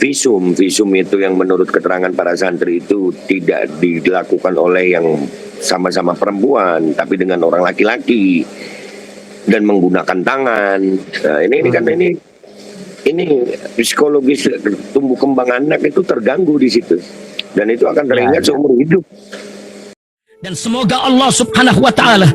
visum itu yang menurut keterangan para santri itu tidak dilakukan oleh yang sama-sama perempuan, tapi dengan orang laki-laki dan menggunakan tangan. Nah, ini kan ini psikologis tumbuh kembang anak itu terganggu di situ, dan itu akan teringat seumur hidup. Dan semoga Allah Subhanahu wa Ta'ala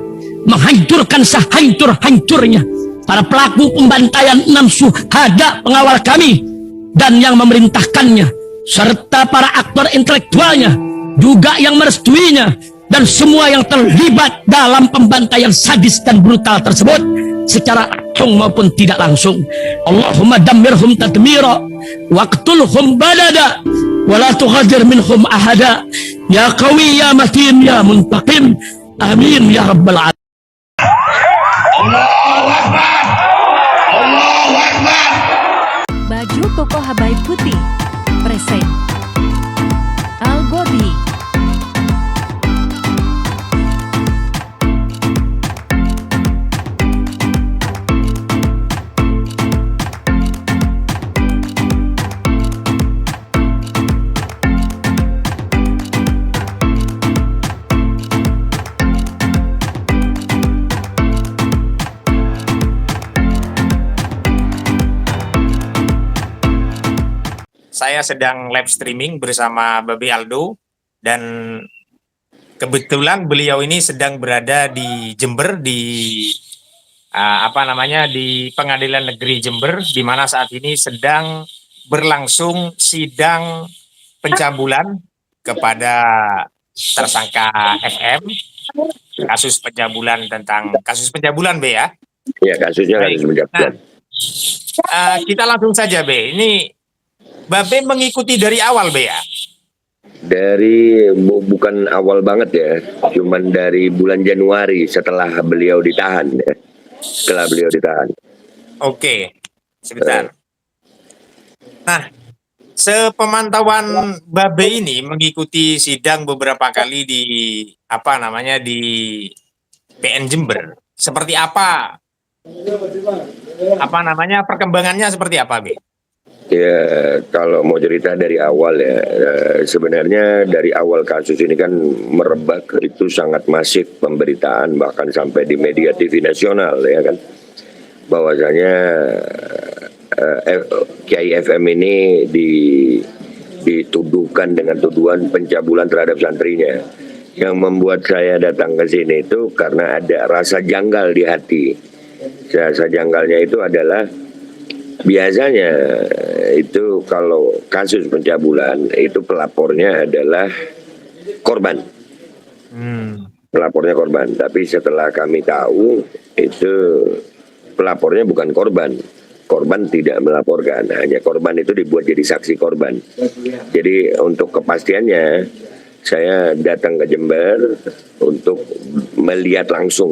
menghancurkan sehancur-hancurnya para pelaku pembantaian 6 syuhada pengawal kami dan yang memerintahkannya, serta para aktor intelektualnya juga yang merestuinya, dan semua yang terlibat dalam pembantaian sadis dan brutal tersebut secara langsung maupun tidak langsung. Allahumma dammirhum tadmira waqtulhum balada wala tughadir minhum ahada ya qawi ya matin ya muntaqim amin ya rabbal alamin. Allahu Akbar, Allahu Akbar. Baju koko Habaib Putih present Al Gobi. Saya sedang live streaming bersama Babe Aldo, dan kebetulan beliau ini sedang berada di Jember, di di Pengadilan Negeri Jember, di mana saat ini sedang berlangsung sidang pencabulan kepada tersangka FM, kasus pencabulan Be ya. Ya, kasusnya harus pencabulan. Kita langsung saja Be. Ini Babe mengikuti dari awal Be ya? Bukan awal banget ya, cuman dari bulan Januari setelah beliau ditahan ya. Oke, sebentar. Nah, sepemantauan Babe ini mengikuti sidang beberapa kali di PN Jember. Seperti apa? Perkembangannya seperti apa, Be? Ya, kalau mau cerita dari awal ya, sebenarnya dari awal kasus ini kan merebak itu sangat masif pemberitaan, bahkan sampai di media TV nasional ya kan, bahwasanya Kiai FM ini dituduhkan dengan tuduhan pencabulan terhadap santrinya. Yang membuat saya datang ke sini itu karena ada rasa janggal di hati. Rasa janggalnya itu adalah biasanya itu kalau kasus pencabulan itu pelapornya adalah korban. Pelapornya korban, tapi setelah kami tahu itu pelapornya bukan korban. Korban tidak melaporkan, hanya korban itu dibuat jadi saksi korban. Jadi untuk kepastiannya saya datang ke Jember untuk melihat langsung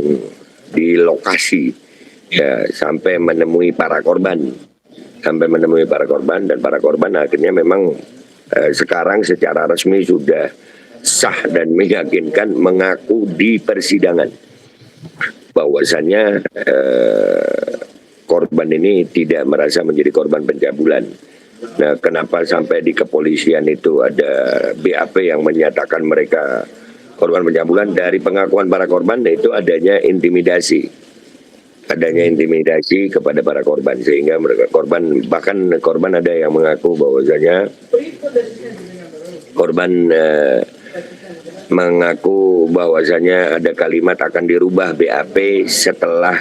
di lokasi ya, sampai menemui para korban. Dan para korban akhirnya memang sekarang secara resmi sudah sah dan meyakinkan mengaku di persidangan bahwasannya korban ini tidak merasa menjadi korban pencabulan. Nah, kenapa sampai di kepolisian itu ada BAP yang menyatakan mereka korban pencabulan? Dari pengakuan para korban itu adanya intimidasi kepada para korban, sehingga mereka korban ada yang mengaku bahwasanya korban mengaku bahwasanya ada kalimat akan dirubah BAP setelah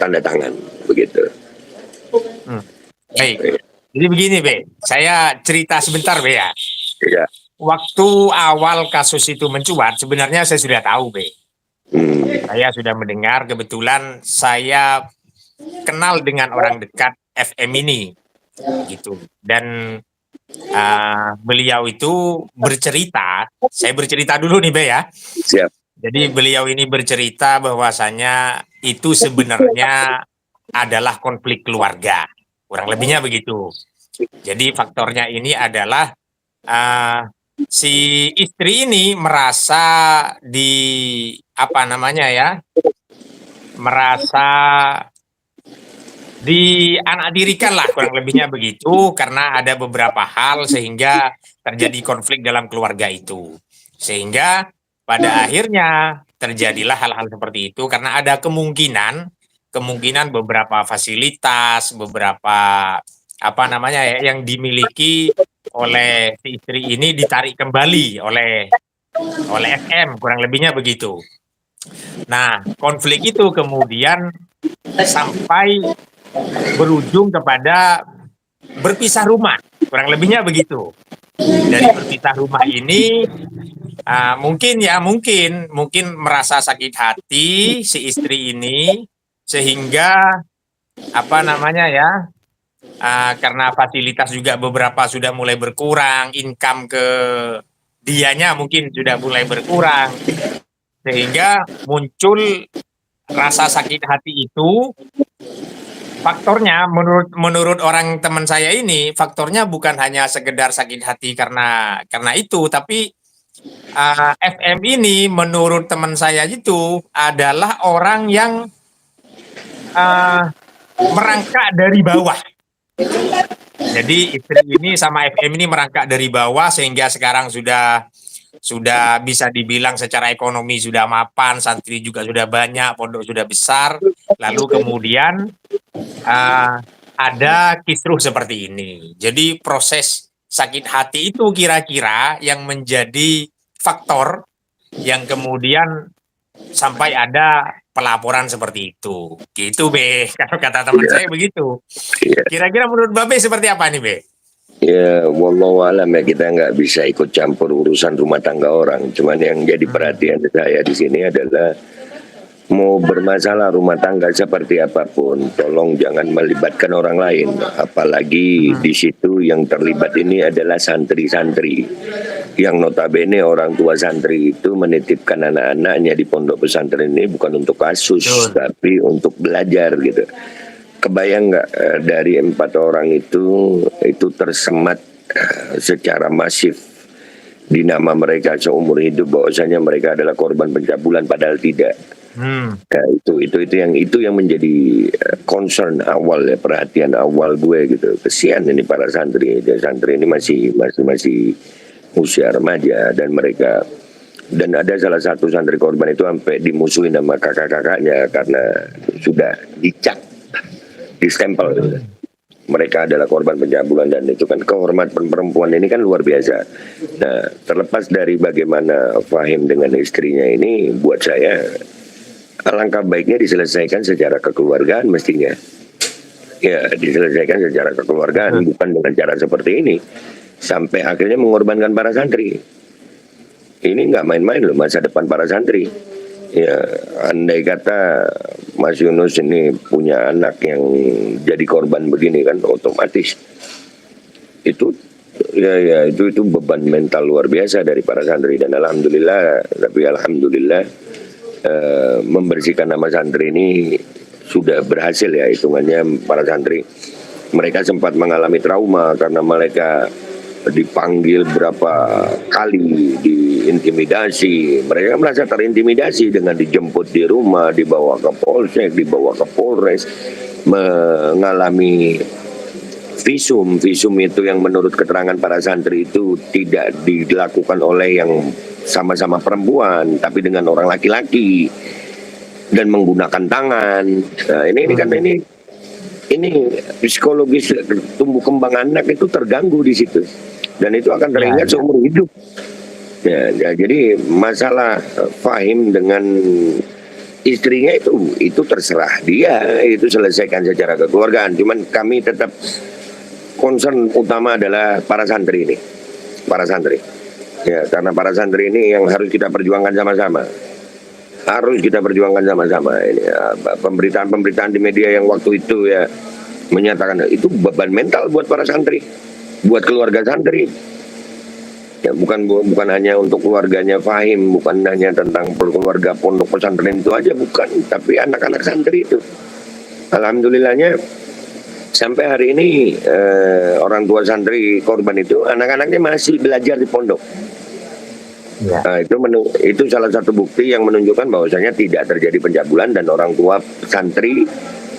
tanda tangan begitu. Baik. Jadi begini Be, saya cerita sebentar Be ya. Ya. Waktu awal kasus itu mencuat sebenarnya saya sudah tahu Be. Saya sudah mendengar, kebetulan saya kenal dengan orang dekat FM ini gitu, dan beliau itu bercerita, saya bercerita dulu nih Be ya. Siap. Jadi beliau ini bercerita bahwasanya itu sebenarnya adalah konflik keluarga, kurang lebihnya begitu. Jadi faktornya ini adalah si istri ini merasa merasa dianaktirikan lah kurang lebihnya begitu, karena ada beberapa hal sehingga terjadi konflik dalam keluarga itu, sehingga pada akhirnya terjadilah hal-hal seperti itu karena ada kemungkinan beberapa fasilitas, beberapa apa namanya ya yang dimiliki oleh si istri ini ditarik kembali oleh FM, kurang lebihnya begitu. Nah, konflik itu kemudian sampai berujung kepada berpisah rumah, kurang lebihnya begitu. Dari berpisah rumah ini mungkin merasa sakit hati si istri ini, sehingga apa namanya ya, karena fasilitas juga beberapa sudah mulai berkurang, income ke dianya mungkin sudah mulai berkurang, sehingga muncul rasa sakit hati itu. Faktornya menurut orang teman saya ini, faktornya bukan hanya sekedar sakit hati karena itu, tapi FM ini menurut teman saya itu adalah orang yang merangkak dari bawah. Jadi istri ini sama FM ini merangkak dari bawah sehingga sekarang sudah bisa dibilang secara ekonomi sudah mapan, santri juga sudah banyak, pondok sudah besar, lalu kemudian ada kisruh seperti ini. Jadi proses sakit hati itu kira-kira yang menjadi faktor yang kemudian sampai ada pelaporan seperti itu. Gitu, Be. Kalau kata teman saya begitu. Kira-kira menurut Babe seperti apa nih, Be? Ya, wallahu alam ya, kita nggak bisa ikut campur urusan rumah tangga orang. Cuman yang jadi perhatian saya di sini adalah mau bermasalah rumah tangga seperti apapun, tolong jangan melibatkan orang lain. Apalagi di situ yang terlibat ini adalah santri-santri. Yang notabene orang tua santri itu menitipkan anak-anaknya di pondok pesantren ini bukan untuk kasus, tapi untuk belajar gitu. Kebayang nggak dari 4 orang itu tersemat secara masif di nama mereka seumur hidup bahwasanya mereka adalah korban pencabulan padahal tidak. Nah, itu yang menjadi concern awal ya, perhatian awal gue gitu. Kesian ini para santri ini masih usia remaja dan ada salah satu santri korban itu sampai dimusuhin sama kakak-kakaknya karena sudah dicap, distempel gitu. Mereka adalah korban pencabulan dan itu kan kehormatan perempuan ini kan luar biasa. Nah, terlepas dari bagaimana Fahim dengan istrinya ini, buat saya alangkah baiknya diselesaikan secara kekeluargaan mestinya. Ya, diselesaikan secara kekeluargaan, bukan dengan cara seperti ini. Sampai akhirnya mengorbankan para santri. Ini nggak main-main loh masa depan para santri. Ya, andai kata Mas Yunus ini punya anak yang jadi korban begini kan otomatis itu beban mental luar biasa dari para santri dan alhamdulillah membersihkan nama santri ini sudah berhasil ya hitungannya. Para santri mereka sempat mengalami trauma karena mereka dipanggil berapa kali, diintimidasi. Mereka merasa terintimidasi dengan dijemput di rumah, dibawa ke polsek, dibawa ke polres, mengalami visum itu yang menurut keterangan para santri itu tidak dilakukan oleh yang sama-sama perempuan tapi dengan orang laki-laki dan menggunakan tangan. Nah, ini psikologis tumbuh kembang anak itu terganggu di situ dan itu akan teringat seumur hidup. Ya, jadi masalah Fahim dengan istrinya itu terserah dia, itu selesaikan secara kekeluargaan. Cuman kami tetap concern utama adalah para santri ini, para santri. Ya, karena para santri ini yang harus kita perjuangkan sama-sama. Harus kita perjuangkan sama-sama. Ini ya, pemberitaan di media yang waktu itu ya menyatakan itu beban mental buat para santri, buat keluarga santri. Ya, bukan hanya untuk keluarganya Fahim, bukan hanya tentang keluarga pondok pesantren itu aja, bukan, tapi anak-anak santri itu. Alhamdulillahnya sampai hari ini orang tua santri korban itu anak-anaknya masih belajar di pondok. Ya. Nah, itu salah satu bukti yang menunjukkan bahwasanya tidak terjadi pencabulan dan orang tua santri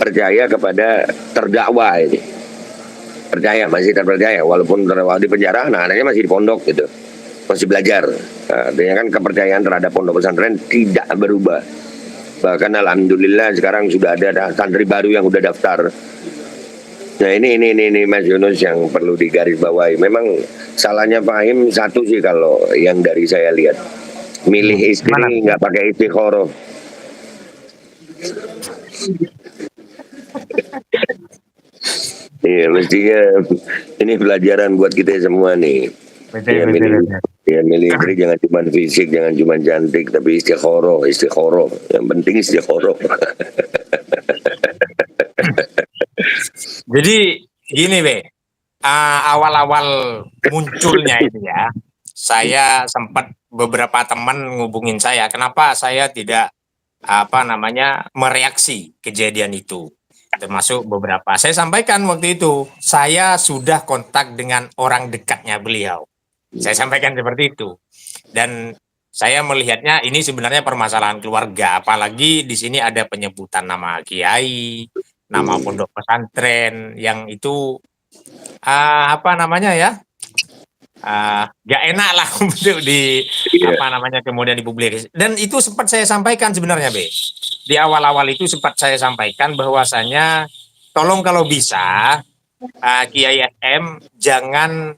percaya kepada terdakwa ini. Percaya, masih terpercaya walaupun di penjara, anak-anaknya masih di pondok gitu, masih belajar. Artinya kan kepercayaan terhadap pondok pesantren tidak berubah. Bahkan alhamdulillah sekarang sudah ada santri baru yang udah daftar. Nah ini Mas Yunus yang perlu digarisbawahi. Memang salahnya Fahim satu sih kalau yang dari saya lihat, milih istri nggak pakai istikharah. Iya, mestinya ini pelajaran buat kita semua nih. Ya, milih istri jangan cuma fisik, jangan cuma cantik, tapi istikharah. Yang penting istikharah. Jadi gini Be, awal-awal munculnya ini ya, saya sempat beberapa teman ngubungin saya, kenapa saya tidak mereaksi kejadian itu. Termasuk beberapa, saya sampaikan waktu itu, saya sudah kontak dengan orang dekatnya beliau. Saya sampaikan seperti itu. Dan saya melihatnya ini sebenarnya permasalahan keluarga, apalagi di sini ada penyebutan nama kiai, nama pondok pesantren yang itu gak enak lah untuk kemudian dipublikasi. Dan itu sempat saya sampaikan sebenarnya Be. Di awal-awal itu sempat saya sampaikan bahwasanya tolong kalau bisa Kiai SM jangan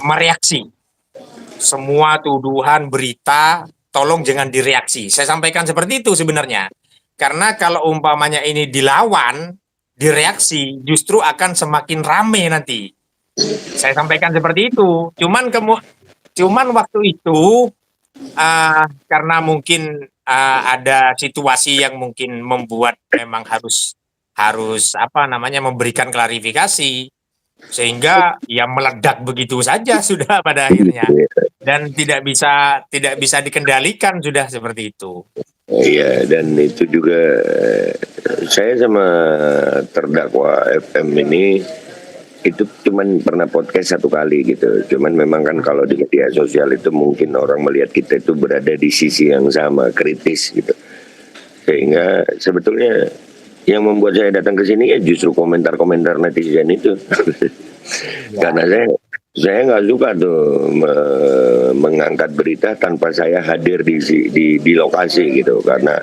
mereaksi semua tuduhan berita, tolong jangan direaksi. Saya sampaikan seperti itu sebenarnya. Karena kalau umpamanya ini dilawan, direaksi, justru akan semakin rame nanti. Saya sampaikan seperti itu. Cuman waktu itu karena mungkin ada situasi yang mungkin membuat memang harus memberikan klarifikasi, sehingga ya meledak begitu saja sudah pada akhirnya, dan tidak bisa dikendalikan sudah seperti itu. Iya, dan itu juga saya sama terdakwa FM ini itu cuman pernah podcast satu kali gitu. Cuman memang kan kalau di media sosial itu mungkin orang melihat kita itu berada di sisi yang sama, kritis gitu. Sehingga sebetulnya yang membuat saya datang ke sini ya justru komentar-komentar netizen itu. Karena saya nggak suka tuh mengangkat berita tanpa saya hadir di lokasi gitu. Karena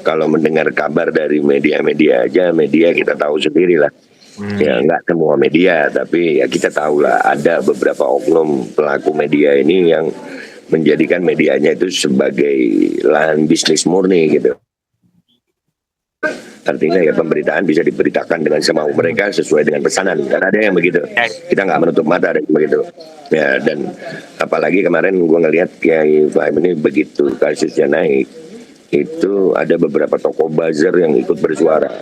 kalau mendengar kabar dari media-media aja, media kita tahu sendiri lah. Ya nggak semua media, tapi ya kita tahu lah ada beberapa oknum pelaku media ini yang menjadikan medianya itu sebagai lahan bisnis murni gitu. Artinya ya pemberitaan bisa diberitakan dengan semau mereka sesuai dengan pesanan. Karena ada yang begitu. Kita nggak menutup mata ada yang begitu. Ya, dan apalagi kemarin gue ngelihat Kiai Fahim ini begitu kasusnya naik, itu ada beberapa tokoh buzzer yang ikut bersuara.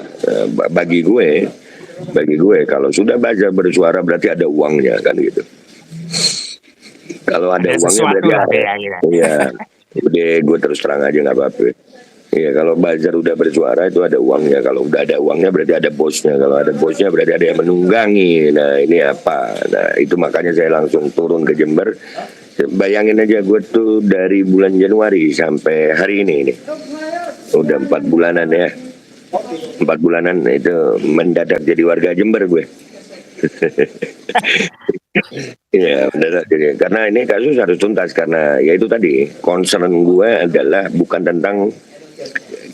Bagi gue kalau sudah buzzer bersuara berarti ada uangnya kan gitu. Kalau ada uangnya berarti iya. Udah gue terus terang aja nggak apa-apa. Iya, kalau buzzer udah bersuara itu ada uangnya. Kalau udah ada uangnya berarti ada bosnya. Kalau ada bosnya berarti ada yang menunggangi. Nah ini apa? Nah itu makanya saya langsung turun ke Jember. Bayangin aja gue tuh dari bulan Januari sampai hari ini. Udah 4 bulanan ya. 4 bulanan itu mendadak jadi warga Jember gue. Iya mendadak jadi. Karena ini kasus harus tuntas. Karena ya itu tadi, concern gue adalah bukan tentang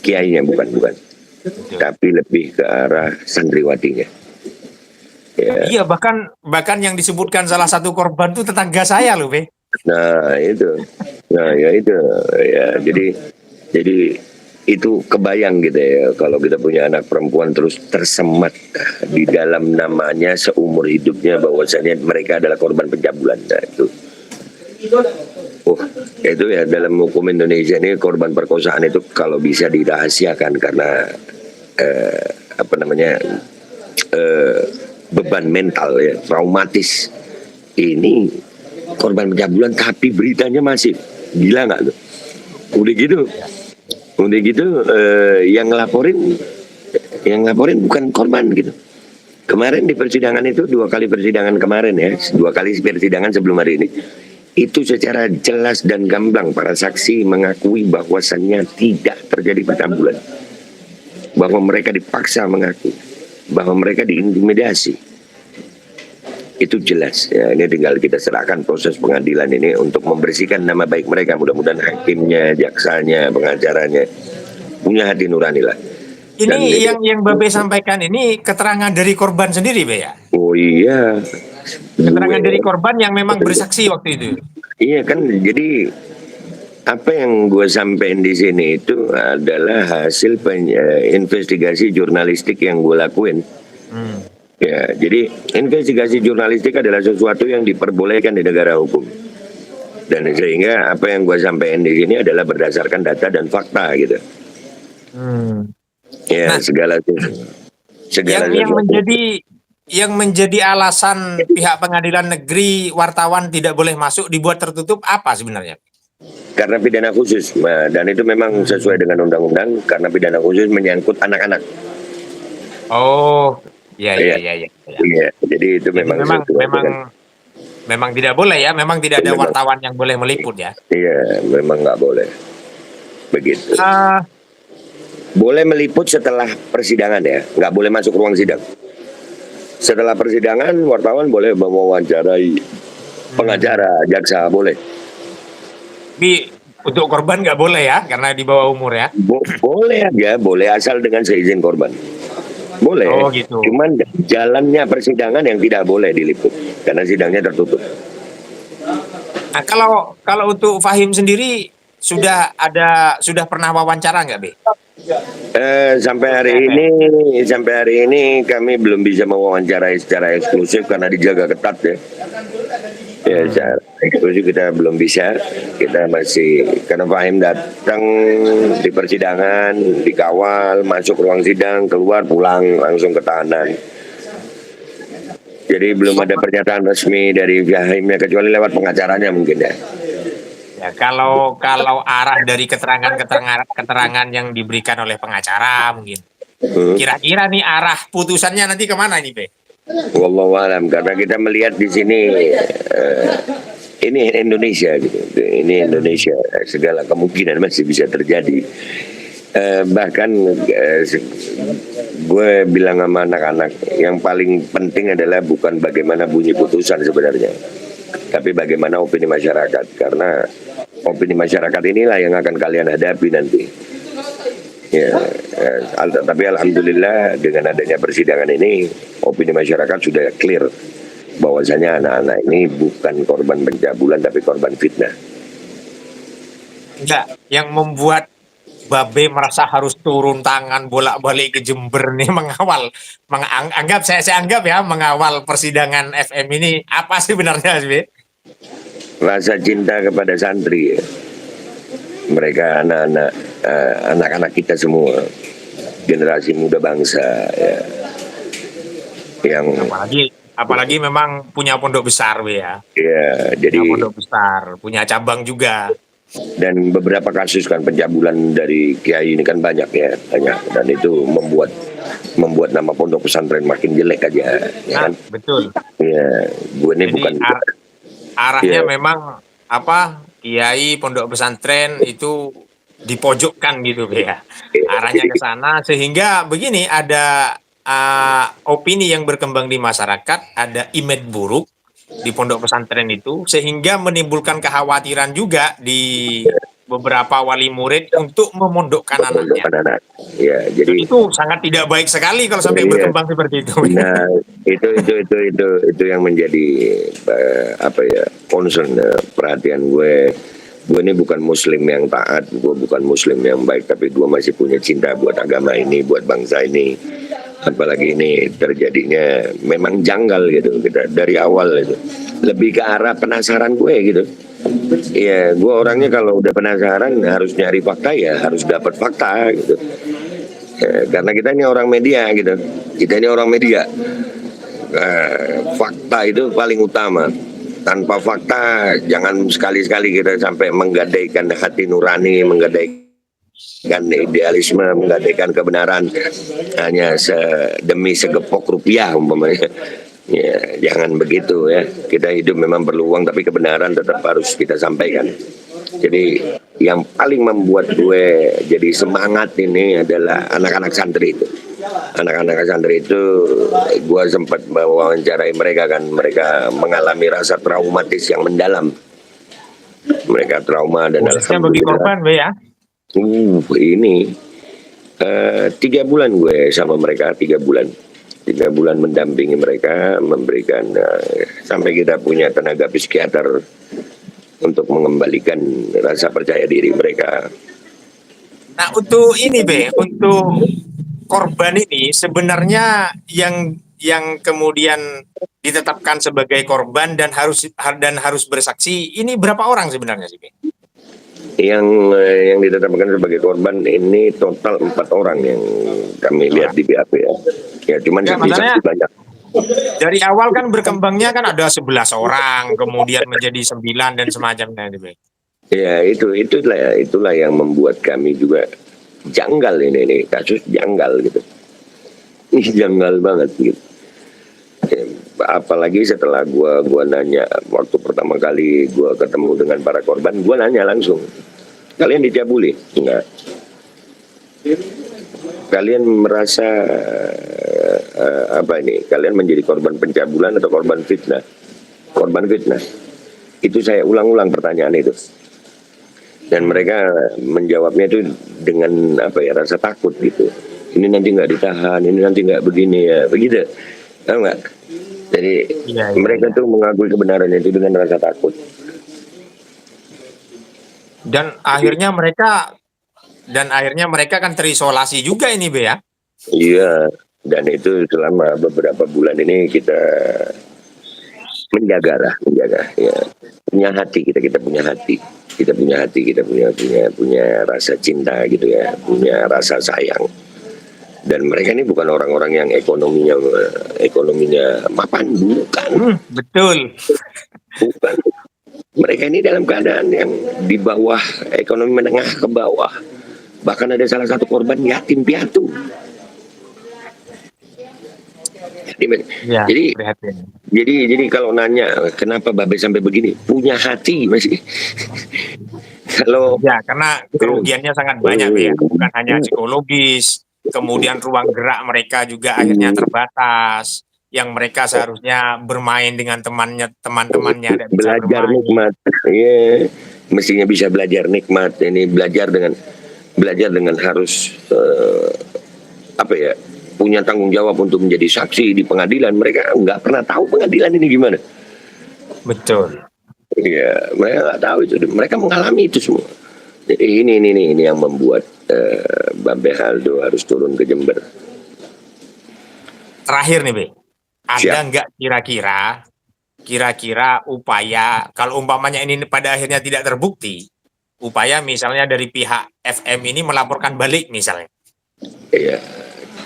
kiainya, bukan, tapi lebih ke arah santriwatinya. Ya. Iya, bahkan yang disebutkan salah satu korban itu tetangga saya loh, Be. Nah itu, ya jadi itu kebayang gitu ya, kalau kita punya anak perempuan terus tersemat di dalam namanya seumur hidupnya bahwasanya mereka adalah korban pencabulan. Nah itu. Itu ya dalam hukum Indonesia ini korban perkosaan itu kalau bisa dirahasiakan karena beban mental ya, traumatis. Ini korban pencabulan tapi beritanya masih gila nggak tuh? Udah gitu yang ngelaporin bukan korban gitu. Kemarin di persidangan itu 2 kali persidangan kemarin ya, 2 kali persidangan sebelum hari ini. Itu secara jelas dan gamblang para saksi mengakui bahwasannya tidak terjadi pencabulan. bahwa mereka dipaksa mengaku, bahwa mereka diintimidasi. Itu jelas ya, ini tinggal kita serahkan proses pengadilan ini untuk membersihkan nama baik mereka. Mudah-mudahan hakimnya, jaksanya, pengacaranya punya hati nurani lah. Dan Ini yang Babe sampaikan ini keterangan dari korban sendiri, Be ya? oh iya, Keterangan dari korban yang memang bersaksi waktu itu. iya kan, jadi apa yang gue sampaikan di sini itu adalah hasil investigasi jurnalistik yang gue lakuin. Ya, jadi investigasi jurnalistik adalah sesuatu yang diperbolehkan di negara hukum. Dan sehingga apa yang gue sampaikan di sini adalah berdasarkan data dan fakta gitu. Ya, Nah, segala yang menjadi alasan pihak pengadilan negeri wartawan tidak boleh masuk dibuat tertutup apa sebenarnya? karena pidana khusus, dan itu memang sesuai dengan undang-undang karena pidana khusus menyangkut anak-anak. Oh, iya. Iya, jadi itu memang Memang tidak boleh ya, memang tidak ada Memang. wartawan yang boleh meliput ya. Iya, memang nggak boleh. Begitu. Boleh meliput setelah persidangan ya, nggak boleh masuk ruang sidang. Setelah persidangan, wartawan boleh mewawancarai pengacara, jaksa, boleh. Tapi untuk korban nggak boleh ya, karena di bawah umur ya. Boleh aja, boleh asal dengan seizin korban. Boleh. Oh, gitu. Cuman jalannya persidangan yang tidak boleh diliput karena sidangnya tertutup. Nah, kalau untuk Fahim sendiri sudah pernah wawancara nggak, Be? Sampai hari ini kami belum bisa mewawancarai secara eksklusif karena dijaga ketat ya. Ya, secara eksklusif kita belum bisa. Kita masih, karena Fahim datang di persidangan, dikawal, masuk ruang sidang, keluar, pulang langsung ke tahanan. Jadi belum ada pernyataan resmi dari Fahimnya kecuali lewat pengacaranya mungkin ya. Ya, kalau arah dari keterangan yang diberikan oleh pengacara mungkin. Kira-kira nih arah putusannya nanti kemana nih, Be? Wallahu alam, karena kita melihat di sini ini Indonesia gitu. Ini Indonesia, segala kemungkinan masih bisa terjadi. Bahkan gue bilang sama anak-anak, yang paling penting adalah bukan bagaimana bunyi putusan sebenarnya, tapi bagaimana opini masyarakat. Karena opini masyarakat inilah yang akan kalian hadapi nanti. Ya, tapi alhamdulillah dengan adanya persidangan ini, opini masyarakat sudah clear bahwasanya anak-anak ini bukan korban pencabulan tapi korban fitnah. Enggak, yang membuat Babe merasa harus turun tangan bolak-balik ke Jember nih saya anggap ya mengawal persidangan FM ini apa sih sebenarnya, Be? Rasa cinta kepada santri ya. Mereka anak-anak kita semua, generasi muda bangsa ya, yang apalagi memang punya pondok besar, Be ya. ya, jadi Punya pondok besar, punya cabang juga. dan beberapa kasus kan pencabulan dari kiai ini kan banyak ya, dan itu membuat nama pondok pesantren makin jelek aja ya kan. Betul. Ya, gue ini Jadi bukan arahnya ya. memang kiai pondok pesantren itu dipojokkan gitu, Be ya. Arahnya ke sana sehingga begini, ada opini yang berkembang di masyarakat, ada image buruk di pondok pesantren itu sehingga menimbulkan kekhawatiran juga di beberapa wali murid untuk memondokkan anaknya. anak. Ya, jadi Itu sangat tidak baik sekali kalau sampai Iya. berkembang seperti itu. nah itu yang menjadi concern, perhatian gue. Gue ini bukan muslim yang taat, gue bukan muslim yang baik, tapi gue masih punya cinta buat agama ini, buat bangsa ini. Apalagi ini terjadinya memang janggal gitu, kita dari awal itu lebih ke arah penasaran gue gitu. Ya, gue orangnya kalau udah penasaran harus nyari fakta, ya harus dapat fakta gitu. Ya, karena kita ini orang media gitu, fakta itu paling utama. Tanpa fakta, jangan sekali-sekali kita sampai menggadaikan hati nurani, menggadaikan idealisme, menggadaikan kebenaran hanya demi segepok rupiah umpamanya. Ya, jangan begitu ya. Kita hidup memang perlu uang, tapi kebenaran tetap harus kita sampaikan. Jadi yang paling membuat gue jadi semangat ini adalah anak-anak santri itu. Anak-anak santri itu gue sempat mewawancarai mereka kan, mereka mengalami rasa traumatis yang mendalam. Mereka trauma dan Khususnya bagi korban, Be ya. ini 3 bulan gue sama mereka, 3 bulan mendampingi mereka, memberikan sampai kita punya tenaga psikiater untuk mengembalikan rasa percaya diri mereka. Nah, untuk ini, Be, untuk korban ini sebenarnya yang kemudian ditetapkan sebagai korban dan harus bersaksi ini berapa orang sebenarnya sih, Be? Yang ditetapkan sebagai korban ini total 4 orang yang kami lihat di BAP ya. Ya cuman Ya, saksi banyak. Dari awal kan berkembangnya kan ada 11 orang, kemudian menjadi 9 dan semacamnya itu, Be. Ya itulah yang membuat kami juga janggal ini kasus janggal gitu. Ini janggal banget gitu. Ya, apalagi setelah gua nanya waktu pertama kali gua ketemu dengan para korban, gua nanya langsung, kalian dicabuli? Enggak. Kalian merasa apa ini? Kalian menjadi korban pencabulan atau korban fitnah? Korban fitnah. Itu saya ulang-ulang pertanyaan itu. Dan mereka menjawabnya itu dengan apa ya, rasa takut gitu. Ini nanti nggak ditahan, ini nanti nggak begini ya, begitu. Tahu nggak? Jadi mereka tuh mengakui kebenaran itu dengan rasa takut. Dan akhirnya mereka kan terisolasi juga ini, Be ya. Iya, dan itu selama beberapa bulan ini kita menjaga ya. Punya hati kita punya hati. Kita punya hati, kita punya rasa cinta gitu ya, punya rasa sayang. Dan mereka ini bukan orang-orang yang ekonominya mapan, bukan. Betul. Bukan. Mereka ini dalam keadaan yang di bawah, ekonomi menengah ke bawah. Bahkan ada salah satu korban yatim piatu. Ya, Jadi kalau nanya kenapa Babe sampai begini, punya hati masih. Kalau ya, karena kerugiannya sangat banyak ya, bukan hanya psikologis, kemudian ruang gerak mereka juga akhirnya terbatas, yang mereka seharusnya bermain dengan teman-temannya tidak bisa belajar bermain. nikmat, ya, mestinya bisa belajar nikmat. Ini belajar dengan harus apa ya, punya tanggung jawab untuk menjadi saksi di pengadilan. Mereka nggak pernah tahu pengadilan ini gimana. Betul. Iya, mereka nggak tahu itu. Mereka mengalami itu semua. Jadi ini yang membuat Babe Aldo harus turun ke Jember. Terakhir nih, Be, ada Siap. nggak kira-kira upaya kalau umpamanya ini pada akhirnya tidak terbukti, upaya misalnya dari pihak FM ini melaporkan balik misalnya? Iya.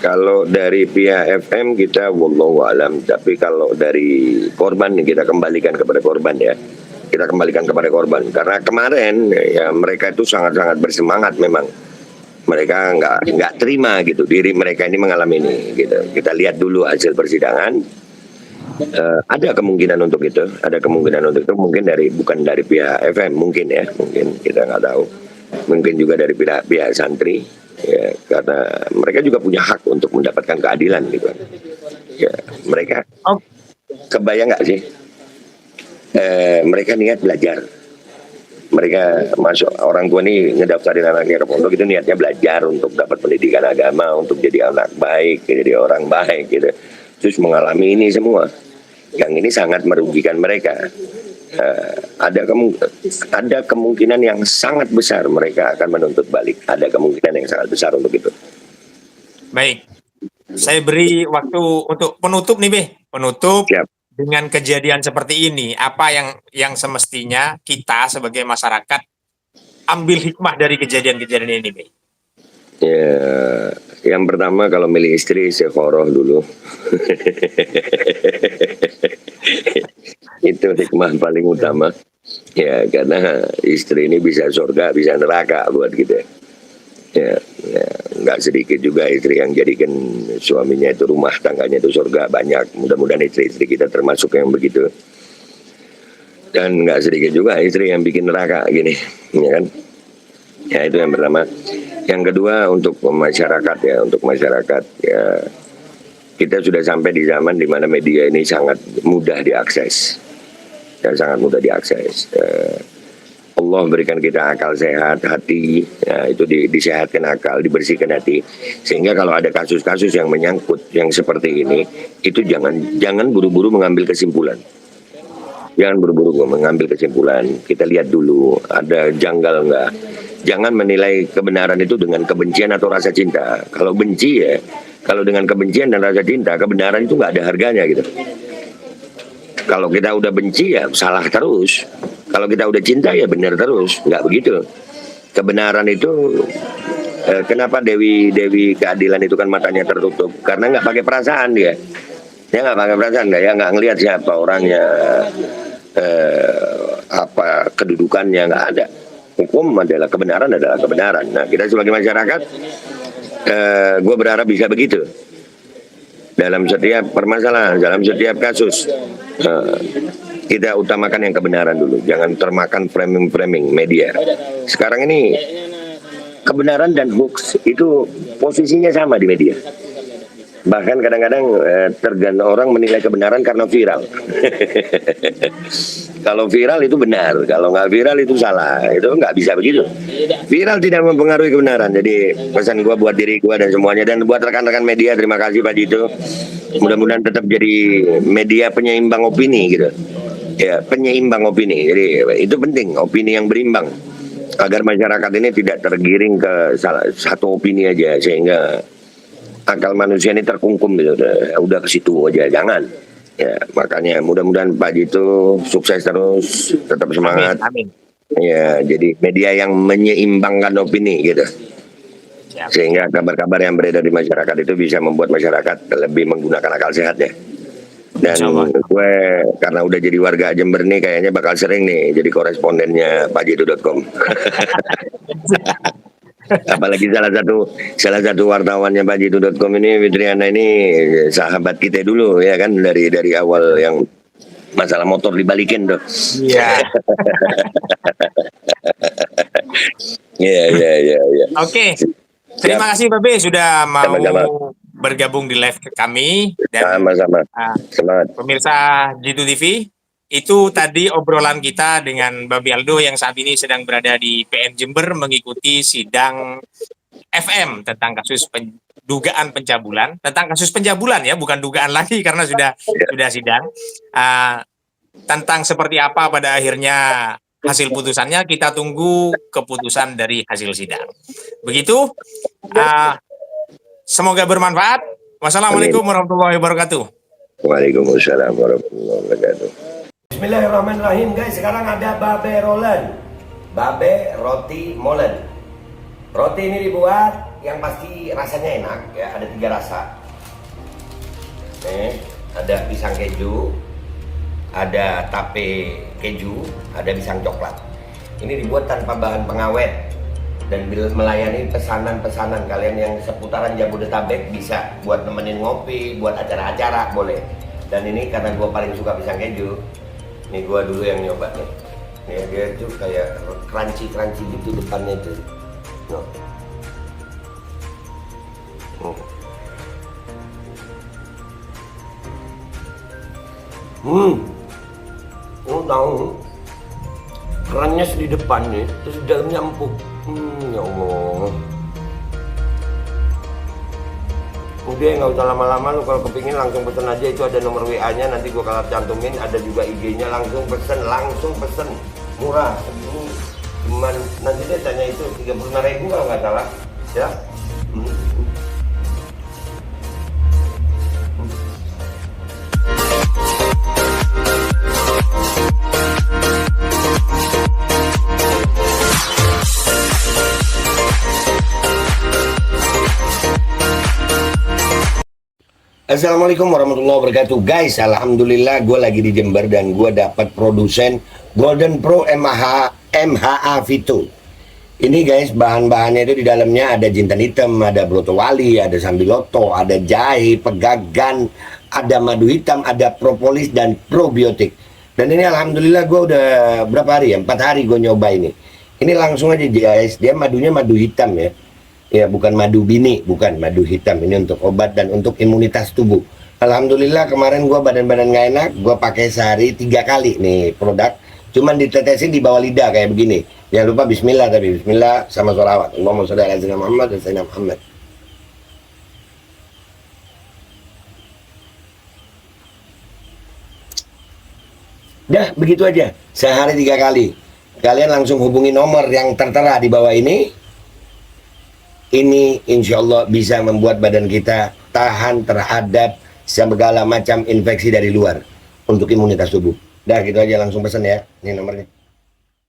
Kalau dari pihak FM kita wallahu alam, tapi kalau dari korban kita kembalikan kepada korban ya. Kita kembalikan kepada korban karena kemarin ya mereka itu sangat-sangat bersemangat memang. Mereka nggak terima gitu diri mereka ini mengalami ini gitu. Kita lihat dulu hasil persidangan. Ada kemungkinan untuk itu, mungkin bukan dari pihak FM mungkin ya, mungkin kita nggak tahu. Mungkin juga dari pihak santri. Ya, karena mereka juga punya hak untuk mendapatkan keadilan gitu. Ya, mereka kebayang nggak sih? Mereka niat belajar. Mereka masuk, orang tua nih ngedaftarin anaknya ke pondok itu niatnya belajar untuk dapat pendidikan agama, untuk jadi anak baik, jadi orang baik gitu. Terus mengalami ini semua. Yang ini sangat merugikan mereka. Ada kemungkinan yang sangat besar mereka akan menuntut balik. Ada kemungkinan yang sangat besar untuk itu. Baik, saya beri waktu untuk penutup nih, Be. Penutup. Siap. Dengan kejadian seperti ini, apa yang semestinya kita sebagai masyarakat ambil hikmah dari kejadian-kejadian ini, Be? Ya, yang pertama kalau milih istri sekhoroh dulu. Itu hikmah paling utama. Ya, karena istri ini bisa surga, bisa neraka buat kita. ya, nggak sedikit juga istri yang jadikan suaminya itu rumah tangganya itu surga, banyak. Mudah-mudahan istri-istri kita termasuk yang begitu. Dan nggak sedikit juga istri yang bikin neraka gini, ya kan? Ya itu yang pertama. Yang kedua untuk masyarakat ya, untuk masyarakat ya, kita sudah sampai di zaman di mana media ini sangat mudah diakses, dan sangat mudah diakses. Allah berikan kita akal sehat, hati, ya, itu disehatkan akal, dibersihkan hati, sehingga kalau ada kasus-kasus yang menyangkut yang seperti ini, itu jangan buru-buru mengambil kesimpulan. Jangan buru-buru mengambil kesimpulan. Kita lihat dulu ada janggal nggak. Jangan menilai kebenaran itu dengan kebencian atau rasa cinta. Kalau benci ya, kalau dengan kebencian dan rasa cinta, kebenaran itu nggak ada harganya gitu. Kalau kita udah benci ya salah terus. Kalau kita udah cinta ya benar terus. Nggak begitu. Kebenaran itu kenapa Dewi Keadilan itu kan matanya tertutup? Karena nggak pakai perasaan dia. Dia nggak pakai perasaan, nggak ngelihat siapa orangnya, apa kedudukannya, nggak ada. Hukum adalah kebenaran, adalah kebenaran. Nah, kita sebagai masyarakat, gue berharap bisa begitu. Dalam setiap permasalahan, dalam setiap kasus, kita utamakan yang kebenaran dulu. Jangan termakan framing media. Sekarang ini kebenaran dan hoax itu posisinya sama di media. Bahkan kadang-kadang tergantung orang menilai kebenaran karena viral. Kalau viral itu benar, kalau nggak viral itu salah. Itu nggak bisa begitu. Viral tidak mempengaruhi kebenaran. Jadi pesan gue buat diri gue dan semuanya, dan buat rekan-rekan media, terima kasih Pak Jito. Mudah-mudahan tetap jadi media penyeimbang opini gitu. Ya, penyeimbang opini. Jadi itu penting, opini yang berimbang, agar masyarakat ini tidak tergiring ke salah satu opini aja, sehingga akal manusia ini terkungkum gitu, udah ke situ aja, jangan. Ya, makanya mudah-mudahan Pak Jito sukses terus, tetap semangat. Amin. Ya, jadi media yang menyeimbangkan opini gitu. Siap. Sehingga kabar-kabar yang beredar di masyarakat itu bisa membuat masyarakat lebih menggunakan akal sehat ya. Dan gue karena udah jadi warga Jember nih, kayaknya bakal sering nih jadi korespondennya pajito.com. Apalagi salah satu wartawannya pajito.com ini, Fitriana ini sahabat kita dulu ya kan, dari awal yang masalah motor dibalikin tuh. Iya. Iya. Oke. Terima kasih Babe sudah mau Sama-sama. bergabung di live kami, dan Sama-sama. Semangat. pemirsa Jitu TV. Itu tadi obrolan kita dengan Babe Aldo yang saat ini sedang berada di PN Jember mengikuti sidang FM tentang kasus dugaan pencabulan, ya, bukan dugaan lagi karena sudah sidang. Tentang seperti apa pada akhirnya hasil putusannya, kita tunggu keputusan dari hasil sidang. Begitu. Semoga bermanfaat. Wassalamualaikum warahmatullahi wabarakatuh. Waalaikumsalam warahmatullahi wabarakatuh. Bismillahirrahmanirrahim guys, sekarang ada Babe Rolen, Babe Roti Molen. Roti ini dibuat yang pasti rasanya enak ya, ada 3 rasa. Nih, ada pisang keju, ada tape keju, ada pisang coklat. Ini dibuat tanpa bahan pengawet dan melayani pesanan-pesanan kalian yang seputaran Jabodetabek, bisa buat nemenin ngopi, buat acara-acara boleh. Dan ini karena gue paling suka pisang keju, nih gue dulu yang nyoba nih. Nih dia tuh kayak crunchy gitu depannya tuh. Lo tahu kerannya di depan nih, terus di dalamnya empuk. Ya Allah. Udah nggak usah lama-lama, lu kalau kepingin langsung pesen aja, itu ada nomor WA-nya, nanti gua kalau cantumin, ada juga IG-nya, langsung pesen, murah. Ini cuman nanti dia tanya itu 35.000 kalau nggak salah, ya. Assalamualaikum warahmatullahi wabarakatuh guys. Alhamdulillah gue lagi di Jember dan gue dapat produsen Golden Pro MHA Vito. Ini guys, bahan-bahannya itu di dalamnya ada jintan hitam, ada broto wali, ada sambiloto, ada jahe, pegagan, ada madu hitam, ada propolis dan probiotik. Dan ini alhamdulillah gue udah berapa hari ya? 4 hari gue nyoba ini. Ini langsung aja guys, dia madunya madu hitam ya. Ya bukan madu bini, bukan madu hitam. Ini untuk obat dan untuk imunitas tubuh. Alhamdulillah kemarin gue badan-badan gak enak, gue pakai sehari 3 kali nih produk. Cuman ditetesin di bawah lidah kayak begini. Jangan lupa bismillah, tapi bismillah sama sholawat. Allahumma sholli ala sayyidina Muhammad dan sayyidina Muhammad. Dah begitu aja, sehari 3 kali. Kalian langsung hubungi nomor yang tertera di bawah ini. Ini insya Allah bisa membuat badan kita tahan terhadap segala macam infeksi dari luar untuk imunitas tubuh. Dah gitu aja, langsung pesan ya, ini nomornya.